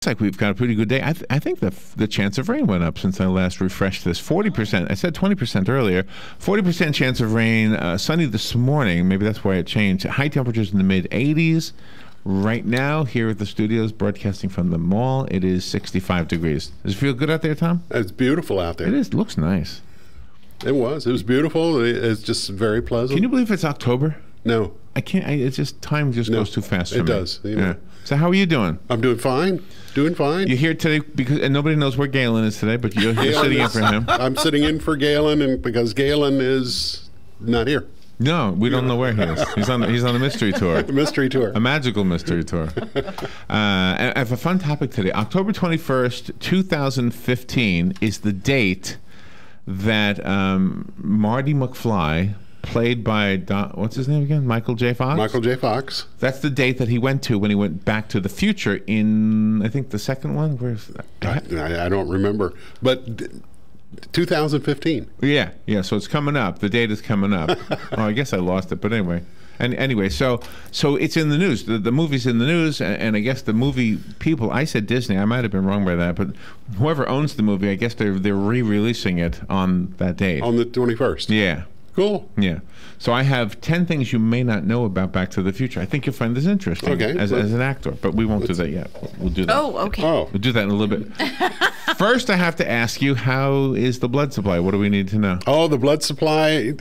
like we've got a pretty good day. I think the chance of rain went up since I last refreshed this. 40%. I said 20% earlier. 40% chance of rain. Sunny this morning. Maybe that's why it changed. High temperatures in the mid-80s. Right now, here at the studios, broadcasting from the mall, it is 65 degrees. Does it feel good out there, Tom? It's beautiful out there. It is. It looks nice. It was. It was beautiful. It's just very pleasant. Can you believe it's October? No. I can't. It's just time just goes too fast for me. It does. You know. Yeah. So how are you doing? I'm doing fine. Doing fine. You're here today and nobody knows where Galen is today, but you're sitting in for him. I'm sitting in for Galen, and because Galen is not here. No, we don't know where he is. He's on a mystery tour. A mystery tour. A magical mystery tour. I have a fun topic today. October 21st, 2015 is the date that Marty McFly, played by what's his name again? Michael J. Fox? Michael J. Fox. That's the date that he went to when he went back to the future in, I think, the second one. Where's that? I don't remember. But 2015. Yeah. So it's coming up. The date is coming up. Oh, I guess I lost it, but anyway. And anyway, so it's in the news. The movie's in the news, and I guess the movie people. I said Disney. I might have been wrong by that, but whoever owns the movie, I guess they're re-releasing it on that date. On the 21st. Yeah. Cool. Yeah. So I have 10 things you may not know about Back to the Future. I think you'll find this interesting as an actor, but we won't do that yet. We'll do that. Oh, okay. Oh. We'll do that in a little bit. First, I have to ask you, how is the blood supply? What do we need to know? Oh, the blood supply,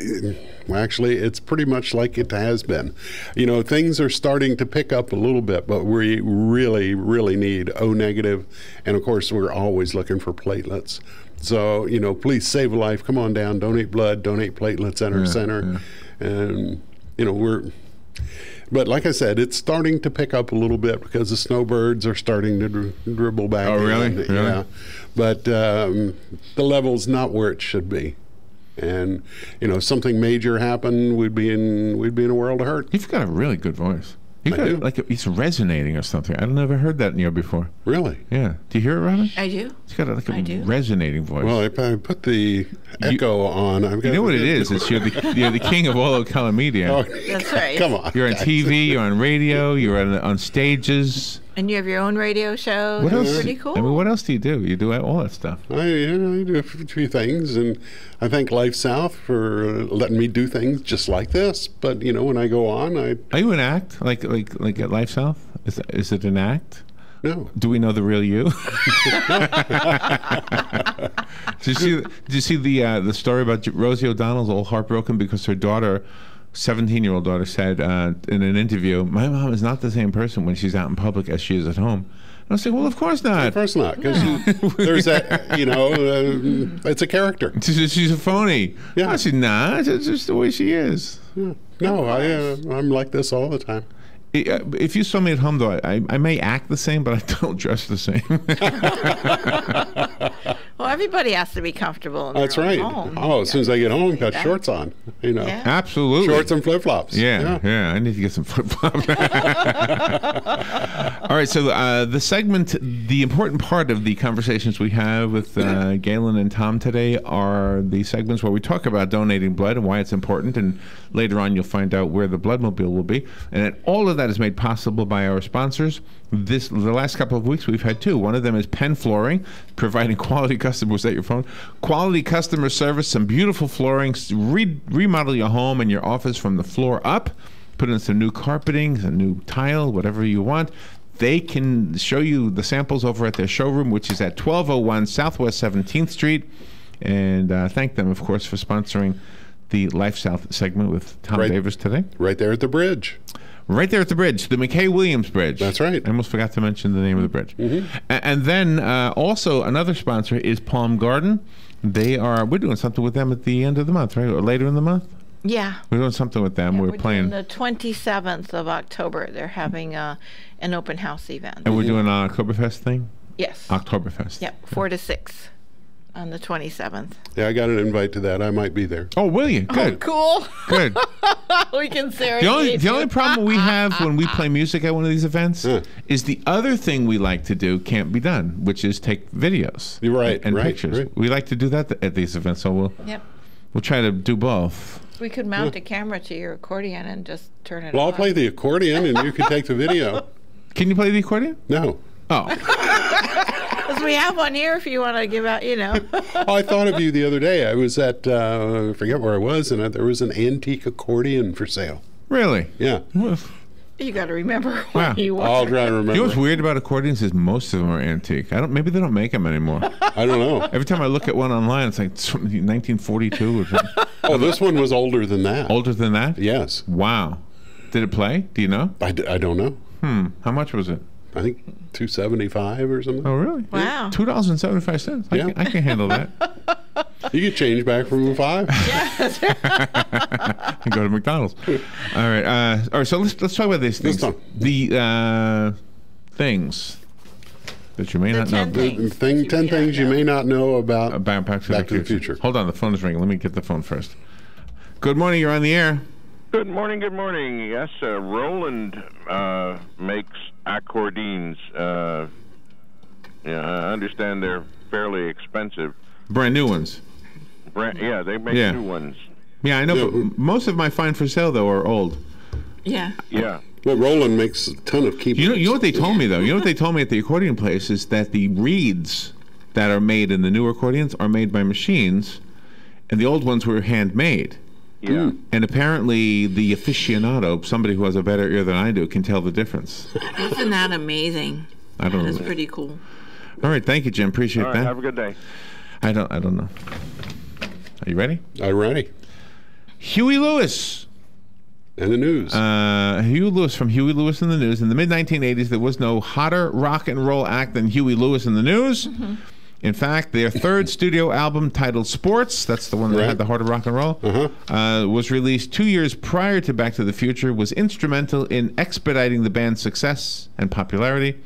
well, actually, it's pretty much like it has been. You know, things are starting to pick up a little bit, but we really, really need O negative. And, of course, we're always looking for platelets. So, you know, please save a life. Come on down, donate blood, donate platelets at our center. Yeah. And, you know, but like I said, it's starting to pick up a little bit because the snowbirds are starting to dribble back. Oh, really? Yeah. But the level's not where it should be. And, you know, something major happened, we'd be in a world of hurt. You've got a really good voice. Like it's resonating or something. I've never heard that in you before. Really? Yeah. Do you hear it, Robin? I do. It's got a resonating voice. Well, if I put the echo on, I've got. You know what it is? It's you're the king of all of color media. Oh, that's right. Come on. You're on TV. You're on radio. You're on stages. And you have your own radio show. What else? Pretty cool. I mean, what else do you do? You do all that stuff. I do a few things, and I thank LifeSouth for letting me do things just like this. But you know, when I go on, Are you an act like at LifeSouth? Is it an act? No. Do we know the real you? Did you see the story about Rosie O'Donnell's all heartbroken because her daughter, 17-year-old daughter, said in an interview, "My mom is not the same person when she's out in public as she is at home." And I was like, "Well, of course not. Of course not, because there's that. You know, it's a character. She's a phony. Yeah, no, she's not. It's just the way she is." Yeah. No, I'm like this all the time. If you saw me at home, though, I may act the same, but I don't dress the same. Well, everybody has to be comfortable in their That's right. home. Oh, as soon as I get home, got shorts on. You know, absolutely, shorts and flip flops. Yeah. I need to get some flip flops. All right, so the segment, the important part of the conversations we have with Galen and Tom today are the segments where we talk about donating blood and why it's important, and later on you'll find out where the Bloodmobile will be, and all of that is made possible by our sponsors. The last couple of weeks we've had two. One of them is Penn Flooring, providing quality customers at your phone. Quality customer service, some beautiful flooring. Remodel your home and your office from the floor up. Put in some new carpeting, a new tile, whatever you want. They can show you the samples over at their showroom, which is at 1201 Southwest 17th Street. And thank them, of course, for sponsoring the LifeSouth segment with Tom Davis today. Right there at the bridge. Right there at the bridge, the McKay-Williams Bridge. That's right. I almost forgot to mention the name of the bridge. Mm-hmm. And then also another sponsor is Palm Garden. We're doing something with them at the end of the month, right? Or later in the month? Yeah. We're doing something with them. Yeah, we're playing. The 27th of October, they're having an open house event. And we're doing an Oktoberfest thing? Yes. Oktoberfest. Yep, 4 to 6 on the 27th. Yeah, I got an invite to that. I might be there. Oh, will you? Good. Oh, cool. Good. We can serenade the only problem we have when we play music at one of these events Yeah. is the other thing we like to do can't be done, which is take videos. You're right. And right, pictures. Right. We like to do that at these events, so we'll try to do both. We could mount a camera to your accordion and just turn it Well, on. I'll play the accordion and you can take the video. Can you play the accordion? No. Oh, Because we have one here if you want to give out, Oh, I thought of you the other day. I was at, I forget where I was, and there was an antique accordion for sale. really? Yeah. You got to remember Wow. where you were. I'll try to remember. You know what's weird about accordions is most of them are antique. Maybe they don't make them anymore. I don't know. Every time I look at one online, it's like 1942 or something. Oh, this one was older than that. Older than that? Yes. Wow. Did it play? Do you know? I don't know. How much was it? I think $2.75 or something. Oh, really? Wow. $2.75. Yeah. I can handle that. You get change back from $5. Yes. And go to McDonald's. All right. So let's talk about these things. Let's talk. The things that you may not know 10 things. 10 things you may not know about about Back to the Future. Hold on, the phone is ringing. Let me get the phone first. Good morning. You're on the air. Good morning, good morning. Yes, Roland makes accordions. I understand they're fairly expensive. Brand new ones. Yeah, they make Yeah. new ones. Yeah, I know. Yeah. But most of my find for sale though are old. Yeah. Yeah. Well, Roland makes a ton of keyboards. You know what they told me though. You know what they told me at the accordion place is that the reeds that are made in the new accordions are made by machines, and the old ones were handmade. Yeah. And apparently, the aficionado, somebody who has a better ear than I do, can tell the difference. Isn't that amazing? I don't That's know. pretty cool. All right, thank you, Jim. Appreciate All right, that. have a good day. I don't know. Are you ready? I'm ready. Huey Lewis. And the news. Huey Lewis from Huey Lewis in the News. In the mid-1980s, there was no hotter rock and roll act than Huey Lewis in the News. Mm-hmm. In fact, their third studio album titled Sports, that's the one that Right. had the heart of rock and roll, was released 2 years prior to Back to the Future, was instrumental in expediting the band's success and popularity.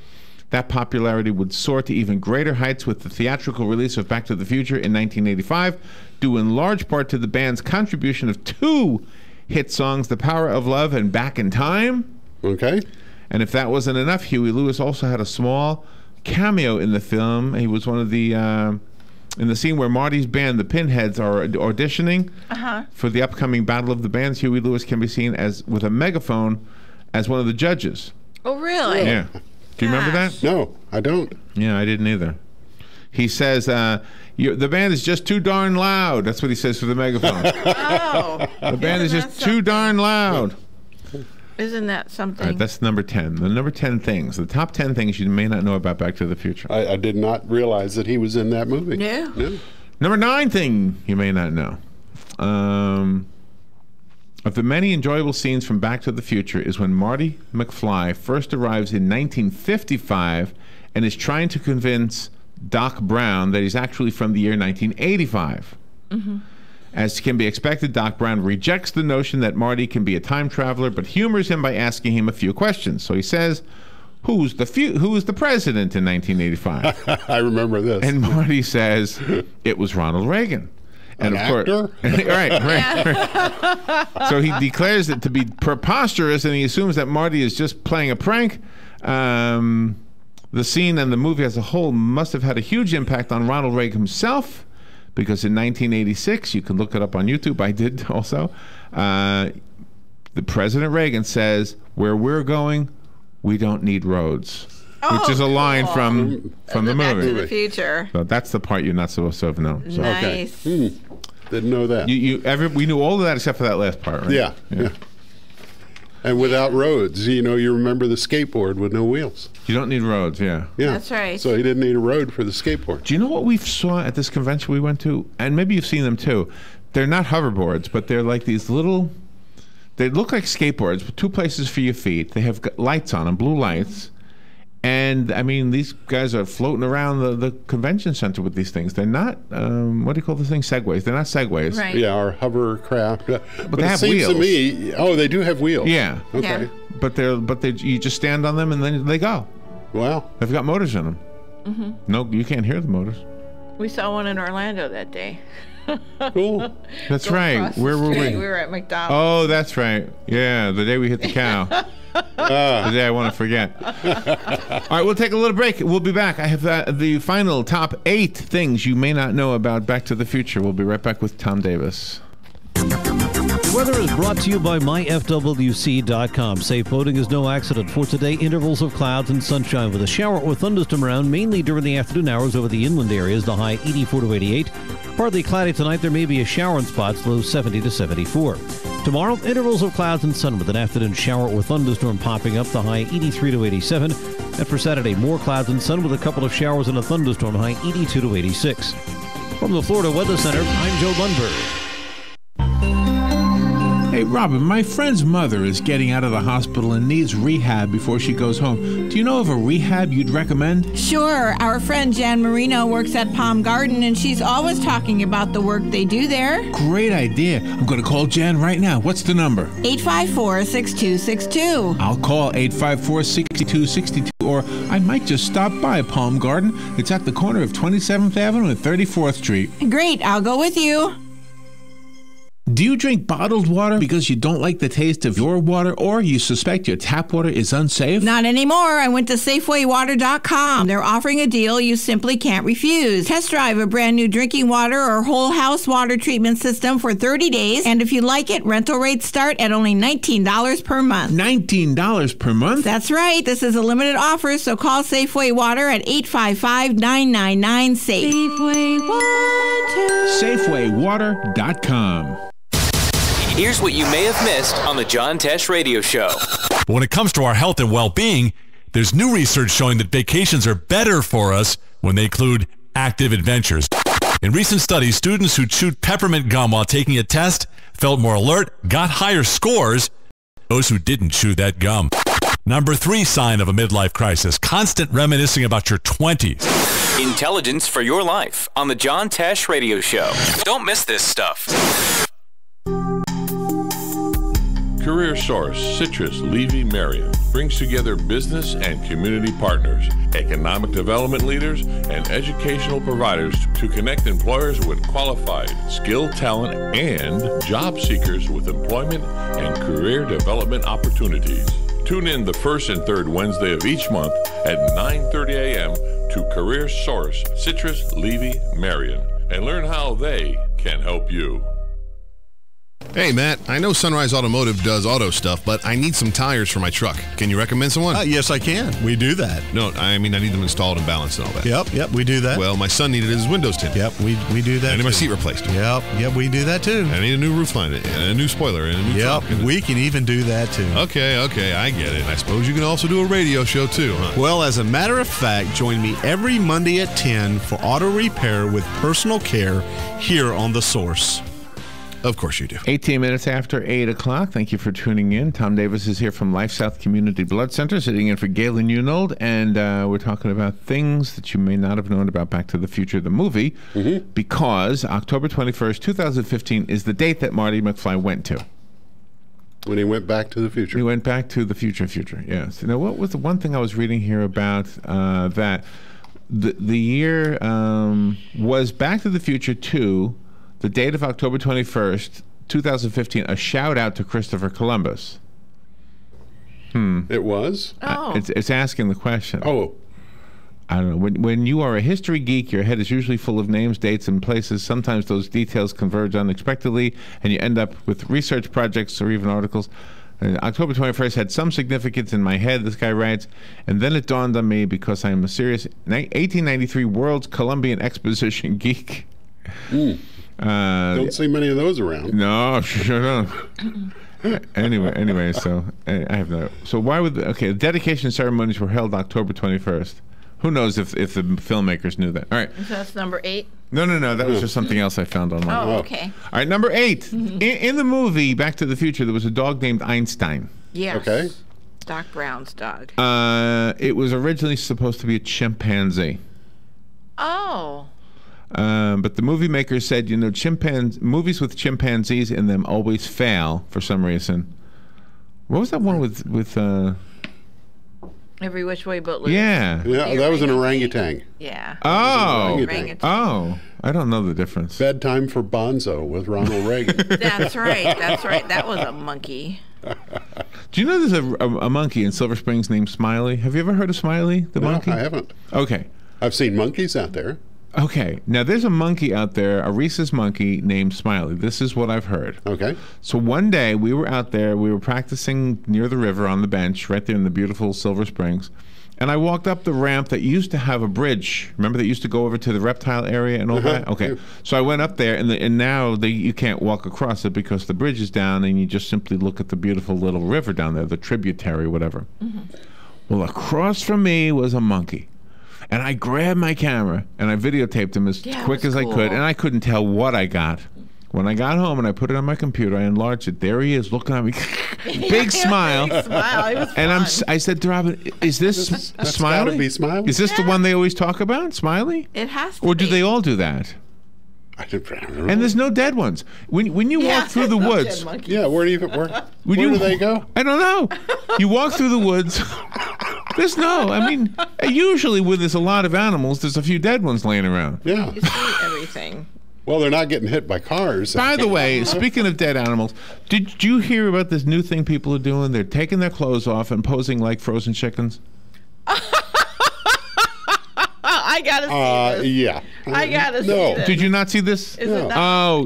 That popularity would soar to even greater heights with the theatrical release of Back to the Future in 1985, due in large part to the band's contribution of two hit songs, The Power of Love and Back in Time. Okay. And if that wasn't enough, Huey Lewis also had a small cameo in the film. He was one of the in the scene where Marty's band, the Pinheads, are auditioning for the upcoming Battle of the Bands. Huey Lewis can be seen as with a megaphone as one of the judges. Oh, really? Yeah. Do you remember that? Gosh. No, I don't. Yeah, I didn't either. He says, the band is just too darn loud. That's what he says for the megaphone. Oh. The band is just too darn loud. Isn't that something? All right, that's number 10. The number 10 things. The top 10 things you may not know about Back to the Future. I did not realize that he was in that movie. No. No. Number 9 thing you may not know. Of the many enjoyable scenes from Back to the Future is when Marty McFly first arrives in 1955 and is trying to convince Doc Brown that he's actually from the year 1985. As can be expected, Doc Brown rejects the notion that Marty can be a time traveler, but humors him by asking him a few questions. So he says, who was the president in 1985? I remember this. And Marty says, it was Ronald Reagan. And An of course, actor? right. So he declares it to be preposterous, and he assumes that Marty is just playing a prank. The scene and the movie as a whole must have had a huge impact on Ronald Reagan himself, because in 1986, you can look it up on YouTube, I did also, the President Reagan says, where we're going, we don't need roads. Which is a line cool. from the Back to movie. the Future. So that's the part you're not supposed to have known. So Nice. Didn't know that. we knew all of that except for that last part, right? Yeah. And without roads, you remember the skateboard with no wheels. You don't need roads, yeah. Yeah. That's right. So he didn't need a road for the skateboard. Do you know what we saw at this convention we went to? And maybe you've seen them too. They're not hoverboards, but they're like these little, they look like skateboards, but 2 places for your feet. They have lights on them, blue lights. And, I mean, these guys are floating around the convention center with these things. They're not, what do you call the thing? Segways. They're not segways. Right. Yeah, our hovercraft. But they it have seems to wheels. me, they do have wheels. Yeah. Okay. Yeah. But you just stand on them and then they go. Wow. They've got motors in them. No, you can't hear the motors. We saw one in Orlando that day. Cool. That's Go right. across the Where were street. we? We were at McDonald's. Oh, that's right. Yeah, the day we hit the cow. The day I want to forget. All right, we'll take a little break. We'll be back. I have the final top 8 things you may not know about Back to the Future. We'll be right back with Tom Davis. We're weather is brought to you by myfwc.com. Safe boating is no accident. For today, intervals of clouds and sunshine with a shower or thunderstorm around, mainly during the afternoon hours over the inland areas, the high 84 to 88. Partly cloudy tonight. There may be a shower in spots, low 70 to 74. Tomorrow, intervals of clouds and sun with an afternoon shower or thunderstorm popping up, the high 83 to 87. And for Saturday, more clouds and sun with a couple of showers and a thunderstorm, high 82 to 86. From the Florida Weather Center, I'm Joe Lundberg. Hey, Robin, my friend's mother is getting out of the hospital and needs rehab before she goes home. Do you know of a rehab you'd recommend? Sure. Our friend Jan Marino works at Palm Garden, and she's always talking about the work they do there. Great idea. I'm going to call Jan right now. What's the number? 854-6262. I'll call 854-6262, or I might just stop by Palm Garden. It's at the corner of 27th Avenue and 34th Street. Great. I'll go with you. Do you drink bottled water because you don't like the taste of your water, or you suspect your tap water is unsafe? Not anymore. I went to SafewayWater.com. They're offering a deal you simply can't refuse. Test drive a brand new drinking water or whole house water treatment system for 30 days. And if you like it, rental rates start at only $19 per month. $19 per month? That's right. This is a limited offer, so call Safeway Water at 855-999-SAFE. Safeway Water. SafewayWater.com. Here's what you may have missed on the John Tesh Radio Show. But when it comes to our health and well-being, there's new research showing that vacations are better for us when they include active adventures. In recent studies, students who chewed peppermint gum while taking a test felt more alert, got higher scores than those who didn't chew that gum. Number 3 sign of a midlife crisis, constant reminiscing about your 20s. Intelligence for your life on the John Tesh Radio Show. Don't miss this stuff. Career Source, Citrus, Levy, Marion brings together business and community partners, economic development leaders, and educational providers to connect employers with qualified, skilled talent and job seekers with employment and career development opportunities. Tune in the first and third Wednesday of each month at 9:30 a.m. to Career Source, Citrus, Levy, Marion, and learn how they can help you. Hey, Matt, I know Sunrise Automotive does auto stuff, but I need some tires for my truck. Can you recommend someone? Yes, I can. We do that. No, I mean I need them installed and balanced and all that. Yep, we do that. Well, my son needed his windows tinted. Yep, we do that. I need my too. seat replaced. Yep, we do that too. I need a new roof line, and a new spoiler, and a new trunk. We can even do that too. Okay, I get it. I suppose you can also do a radio show too, huh? Well, as a matter of fact, join me every Monday at 10 for auto repair with personal care here on The Source. Of course you do. 18 minutes after 8 o'clock. Thank you for tuning in. Tom Davis is here from LifeSouth Community Blood Center, sitting in for Galen Unold, and we're talking about things that you may not have known about Back to the Future, the movie, because October 21st, 2015 is the date that Marty McFly went to. When he went back to the future. He went back to the future, yes. You know, what was the one thing I was reading here about that? The year was Back to the Future 2, the date of October 21st, 2015, a shout out to Christopher Columbus. It was? Oh. It's asking the question. Oh. I don't know. When you are a history geek, your head is usually full of names, dates, and places. Sometimes those details converge unexpectedly, and you end up with research projects or even articles. October 21st had some significance in my head, this guy writes, and then it dawned on me because I am a serious 1893 World's Columbian Exposition geek. Don't see many of those around. No, sure don't. Anyway, so I have no. So why would the dedication ceremonies were held October 21st? Who knows if the filmmakers knew that? All right. So that's number 8? No. That was just something else I found online. Oh, okay. All right, number 8. In the movie Back to the Future, there was a dog named Einstein. Yes. Okay. Doc Brown's dog. It was originally supposed to be a chimpanzee. Oh. But the movie makers said, movies with chimpanzees in them always fail for some reason. What was that one with Every Which Way But Loose. Yeah, that was an orangutan. Yeah. Oh. Orangutan. Oh. I don't know the difference. Bedtime for Bonzo with Ronald Reagan. That's right. That was a monkey. Do you know there's a monkey in Silver Springs named Smiley? Have you ever heard of Smiley, the monkey? No, I haven't. Okay. I've seen monkeys out there. Okay, now there's a monkey out there, a rhesus monkey named Smiley. This is what I've heard. Okay. So one day we were out there, we were practicing near the river on the bench, right there in the beautiful Silver Springs. And I walked up the ramp that used to have a bridge. Remember that used to go over to the reptile area and all that? Okay. So I went up there, and now you can't walk across it because the bridge is down, and you just simply look at the beautiful little river down there, the tributary, whatever. Well, across from me was a monkey. And I grabbed my camera, and I videotaped him as quick as I could, and I couldn't tell what I got. When I got home and I put it on my computer, I enlarged it. There he is, looking at me, big smile. Big smile. It was and fun. I said to Robin, "Is this That's Smiley? gotta be Smiley. Is this the one they always talk about, Smiley? It has to Or do be. they all do that? I don't know. And there's no dead ones. When you walk through the woods, Yeah, where do they go? I don't know. You walk through the woods. There's no. I mean, usually where there's a lot of animals, there's a few dead ones laying around. Yeah. You see everything. Well, they're not getting hit by cars. By the way, speaking of dead animals, did you hear about this new thing people are doing? They're taking their clothes off and posing like frozen chickens. I gotta see this. Yeah. I gotta see No. this. Did you not see this? Is it not?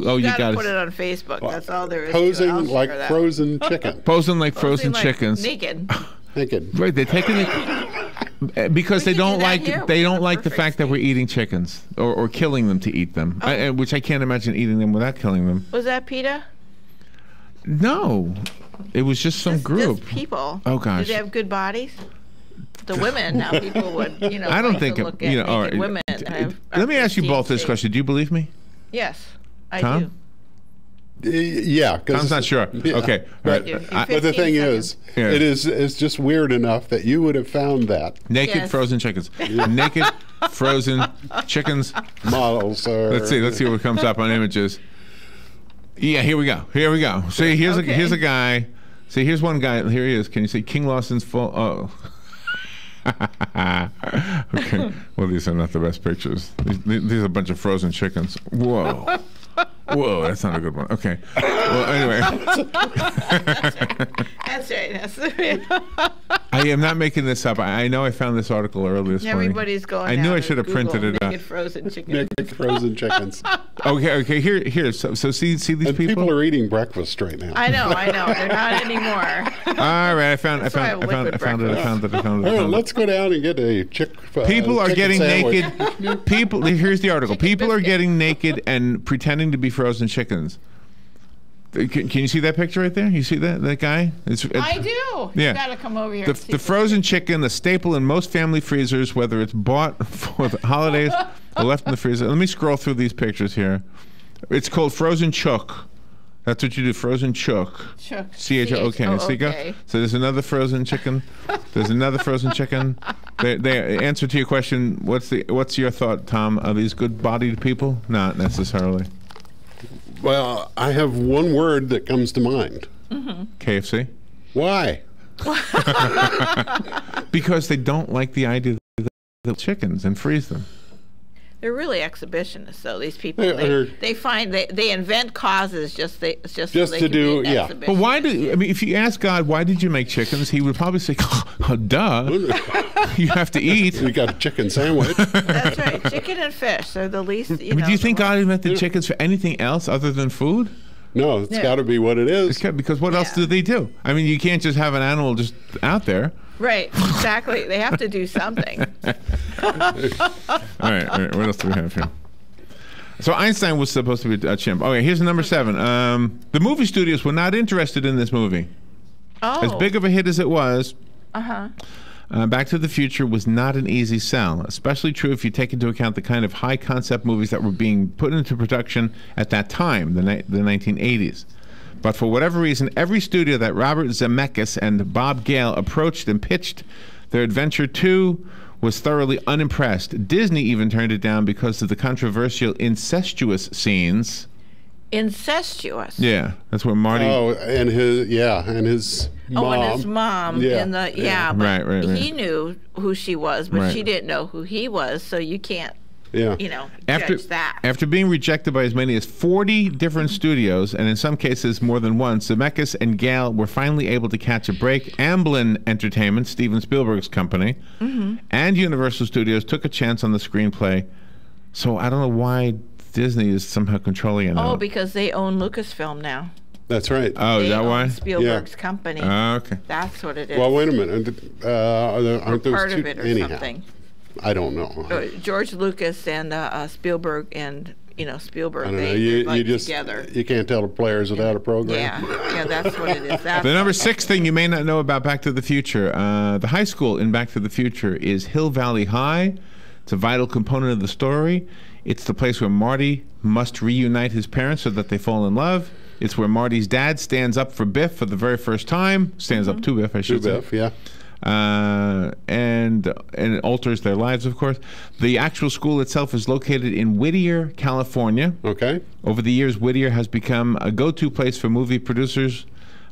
Oh, you gotta got put it. it on Facebook. That's all there is. to it. I'll Posing like share that. frozen chicken. Posing like frozen Posing like chickens. Naked. Naked. Right, they're taking it because We they can don't do that like here. they We don't have like the perfect fact that we're eating chickens or killing them to eat them, which I can't imagine eating them without killing them. Was that PETA? No, it was just some group. Just people. Oh gosh. Did they have good bodies? The women. Now people would, I don't like think to it, look at all naked right. women. that have Let me ask you both this shape. question. Do you believe me? Yes, I Tom? do. Yeah. Tom's not sure. Yeah. Okay. All right. You're But the 15 thing seconds. is, it's just weird enough that you would have found that Naked Yes. frozen chickens. Naked frozen chickens. models are. Let's see what comes up on images. Yeah, here we go. See, here's a guy. See, here's one guy. Here he is. Can you see King Lawson's full? Oh. Okay. Well, these are not the best pictures. These are a bunch of frozen chickens. Whoa. Whoa, that's not a good one. Okay. Well, anyway. That's right. That's right. I am not making this up. I know I found this article earlier this morning. Everybody's going. I knew down I to should have Google printed it out. naked frozen chicken. Naked frozen chickens. Okay. Here. So see these And people are eating breakfast right now. I know. They're not anymore. All right, I found That's why I have liquid Hey, let's go down and get a People are chicken getting sandwich. naked. People. Here's the article. People are getting naked and pretending to be frozen chickens. Can you see that picture right there? You see that guy? I do. Yeah. You gotta come over here. The and see frozen chicken, a staple in most family freezers, whether it's bought for the holidays or left in the freezer. Let me scroll through these pictures here. It's called frozen chook. That's what you do, frozen chook. Chook. C-H-O-K. Oh, See, go? okay. So there's another frozen chicken. There's another frozen chicken. The answer to your question, what's your thought, Tom? Are these good-bodied people? Not necessarily. Well, I have one word that comes to mind. KFC? Why? Because they don't like the idea of the chickens and freeze them. They're really exhibitionists, though. These people, They're- they find they invent causes just so they Just can to do- be an yeah. exhibition. But why do I mean? If you ask God, why did you make chickens? He would probably say, oh, "Duh, you have to eat." You got a chicken sandwich. That's right. Chicken and fish. They're the least. I mean, do you think God invented chickens for anything else other than food? No, it's Yeah. got to be what it is. Because what else do they do? I mean, you can't just have an animal just out there. Right. Exactly. They have to do something. All right. What else do we have here? So Einstein was supposed to be a chimp. Okay, here's number 7. The movie studios were not interested in this movie. Oh. As big of a hit as it was, Uh-huh. Back to the Future was not an easy sell, especially true if you take into account the kind of high-concept movies that were being put into production at that time, the 1980s. But for whatever reason, every studio that Robert Zemeckis and Bob Gale approached and pitched their adventure to was thoroughly unimpressed. Disney even turned it down because of the controversial incestuous scenes. Incestuous. Yeah, that's where Marty... Oh, and his mom. Oh, and his mom in the but Right. he knew who she was, but Right. she didn't know who he was, so you can't judge that. After being rejected by as many as 40 different studios, and in some cases more than once, Zemeckis and Gale were finally able to catch a break. Amblin Entertainment, Steven Spielberg's company, and Universal Studios took a chance on the screenplay. So I don't know why Disney is somehow controlling it. Oh, because they own Lucasfilm now. That's right. Oh, is that why? Spielberg's company. Okay. That's what it is. Well, wait a minute. Aren't those part two? of it or anyhow, something. I don't know. George Lucas and Spielberg and Spielberg. I don't know. They You just together. you can't tell the players without a program. Yeah, that's what it is. That's The number 6 thing you may not know about Back to the Future. The high school in Back to the Future is Hill Valley High. It's a vital component of the story. It's the place where Marty must reunite his parents so that they fall in love. It's where Marty's dad stands up for Biff for the very first time. Stands up to Biff, I should say. Biff, yeah. And it alters their lives, of course. The actual school itself is located in Whittier, California. Okay. Over the years, Whittier has become a go-to place for movie producers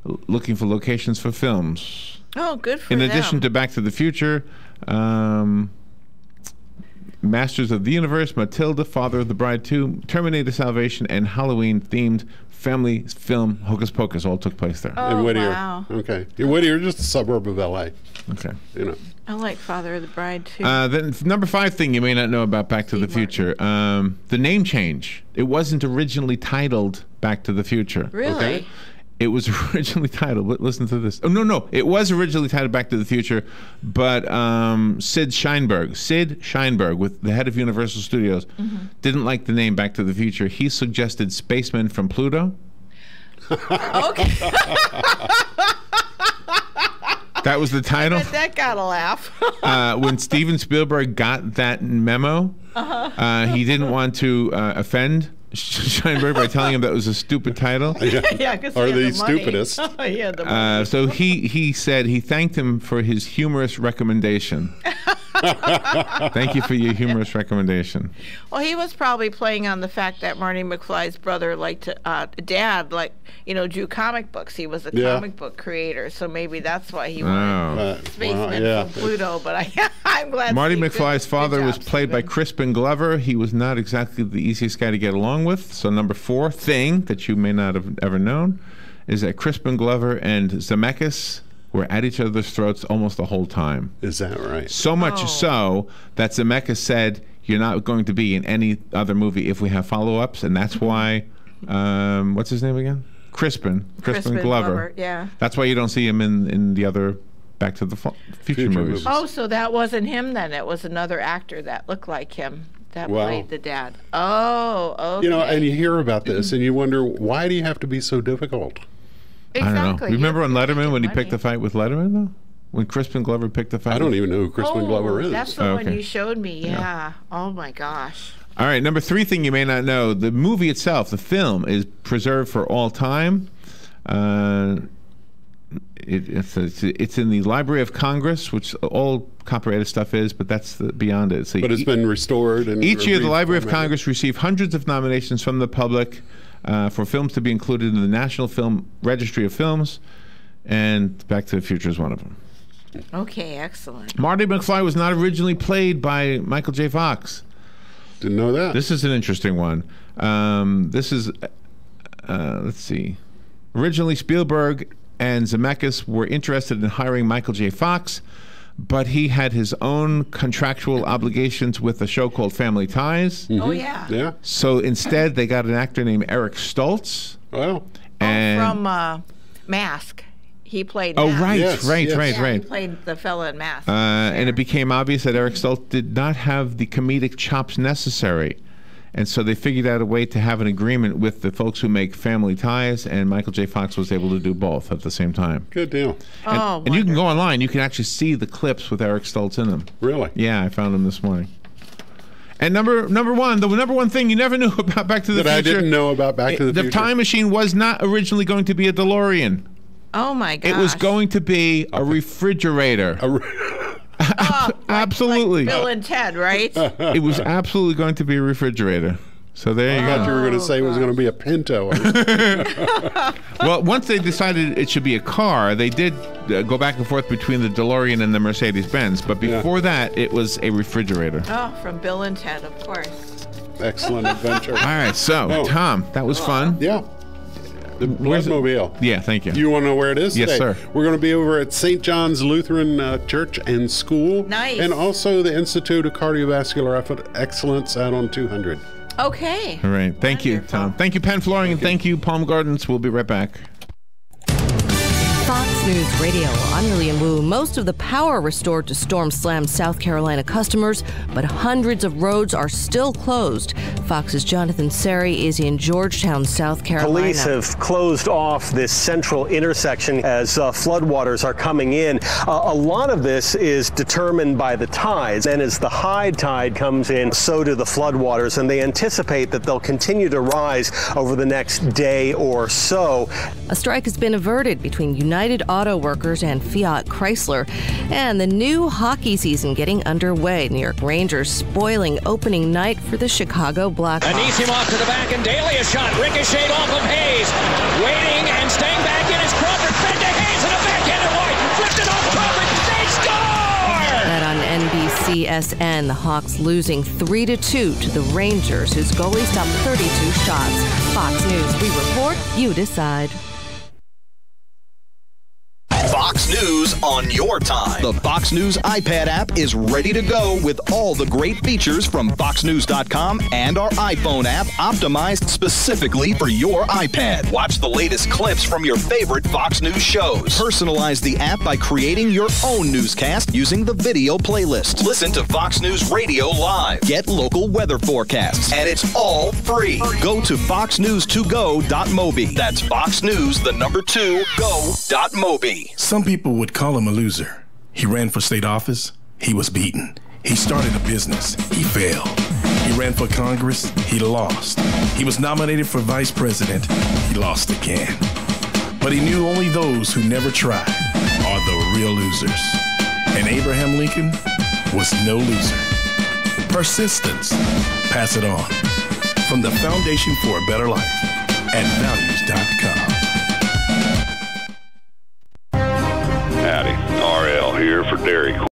looking for locations for films. Oh, good for In them. addition to Back to the Future, Masters of the Universe, Matilda, Father of the Bride 2, Terminator Salvation, and Halloween-themed family film Hocus Pocus all took place there. Oh, in Whittier. wow. Okay. In Whittier, just a suburb of L.A. Okay. You know. I like Father of the Bride, too. Then number 5 thing you may not know about Back to the Future, the name change. It wasn't originally titled Back to the Future. Really? Okay? It was originally titled, listen to this. Oh, no. It was originally titled Back to the Future, but Sid Sheinberg, with the head of Universal Studios, didn't like the name Back to the Future. He suggested Spacemen from Pluto. Okay. That was the title. But that got a laugh. When Steven Spielberg got that memo, he didn't want to offend Sheinberg by telling him that was a stupid title. Yeah, because Are he had they the money. stupidest? He had the money. So he said he thanked him for his humorous recommendation. Thank you for your humorous recommendation. Well, he was probably playing on the fact that Marty McFly's brother dad drew comic books. He was a comic book creator, so maybe that's why he wanted Spaceman from Pluto. But I'm glad. Marty Steve McFly's did. father Good was job, played by Stephen. Crispin Glover. He was not exactly the easiest guy to get along with. So number 4 thing that you may not have ever known is that Crispin Glover and Zemeckis were at each other's throats almost the whole time. Is that right? So much so that Zemeckis said, "You're not going to be in any other movie if we have follow-ups," and that's why. What's his name again? Crispin Glover. Yeah. That's why you don't see him in the other Back to the Future movies. Oh, so that wasn't him then. It was another actor that looked like him that played the dad. Oh, okay. You know, and you hear about this and you wonder, why do you have to be so difficult? Exactly. I don't know. Remember on Letterman when he picked a fight with Letterman, though? When Crispin Glover picked the fight? I don't even know who Crispin Glover is. That's the one you showed me, yeah. Oh, my gosh. All right, number 3 thing you may not know, the movie itself, the film, is preserved for all time. It's in the Library of Congress, which all copyrighted stuff is, but that's beyond it. So but it's been restored. And each year, the Library of Congress receives hundreds of nominations from the public for films to be included in the National Film Registry of Films, and Back to the Future is one of them. Okay, excellent. Marty McFly was not originally played by Michael J. Fox. Didn't know that. This is an interesting one. This is, let's see. Originally, Spielberg and Zemeckis were interested in hiring Michael J. Fox, but he had his own contractual obligations with a show called Family Ties. Oh, yeah. Yeah. So instead, they got an actor named Eric Stoltz. Wow. And from Mask. He played Oh, Mask. right, Yes, right, yes. right, Yeah, right. he played the fella in Mask. And it became obvious that Eric Stoltz did not have the comedic chops necessary. And so they figured out a way to have an agreement with the folks who make Family Ties, and Michael J. Fox was able to do both at the same time. Good deal. And you can go online. You can actually see the clips with Eric Stoltz in them. Really? Yeah, I found them this morning. And number one, the number one thing you never knew about Back to the That Future. I didn't know about Back to the Future. The time machine was not originally going to be a DeLorean. Oh, my gosh. It was going to be a refrigerator. Absolutely. Like Bill and Ted, right? It was absolutely going to be a refrigerator. So there you I go. thought you were going to say it was going to be a Pinto. Well, once they decided it should be a car, they did go back and forth between the DeLorean and the Mercedes-Benz. But before that, it was a refrigerator. Oh, from Bill and Ted, of course. Excellent adventure. All right, so, Tom, that was fun. Yeah. The Bloodmobile. Yeah, thank you. You want to know where it is Yes, today? sir. We're going to be over at St. John's Lutheran Church and School. Nice. And also the Institute of Cardiovascular Excellence out on 200. Okay. All right. Thank you, Tom. Thank you, Penn Flooring, and thank you, Palm Gardens. We'll be right back. Fox News Radio. I'm Lillian Wu. Most of the power restored to storm-slammed South Carolina customers, but hundreds of roads are still closed. Fox's Jonathan Seri is in Georgetown, South Carolina. Police have closed off this central intersection as floodwaters are coming in. A lot of this is determined by the tides, and as the high tide comes in, so do the floodwaters, and they anticipate that they'll continue to rise over the next day or so. A strike has been averted between United Auto Workers and Fiat Chrysler, and the new hockey season getting underway. New York Rangers spoiling opening night for the Chicago Blackhawks. Anisimov to the back, and Daly a shot ricocheted off of Hayes. Waiting and staying back in is Crawford. Fed to Hayes and a backhanded White. Flipped it off Crawford. They score! That on NBCSN, the Hawks losing 3-2 to the Rangers, whose goalie stopped 32 shots. Fox News, we report, you decide. Fox News on your time. The Fox News iPad app is ready to go with all the great features from FoxNews.com and our iPhone app optimized specifically for your iPad. Watch the latest clips from your favorite Fox News shows. Personalize the app by creating your own newscast using the video playlist. Listen to Fox News Radio live. Get local weather forecasts. And it's all free. Go to foxnews2go.mobi. That's foxnews2go.mobi. Some people would call him a loser. He ran for state office. He was beaten. He started a business. He failed. He ran for Congress. He lost. He was nominated for vice president. He lost again. But he knew only those who never tried are the real losers. And Abraham Lincoln was no loser. Persistence. Pass it on. From the Foundation for a Better Life at values.com. Howdy, RL here for Dairy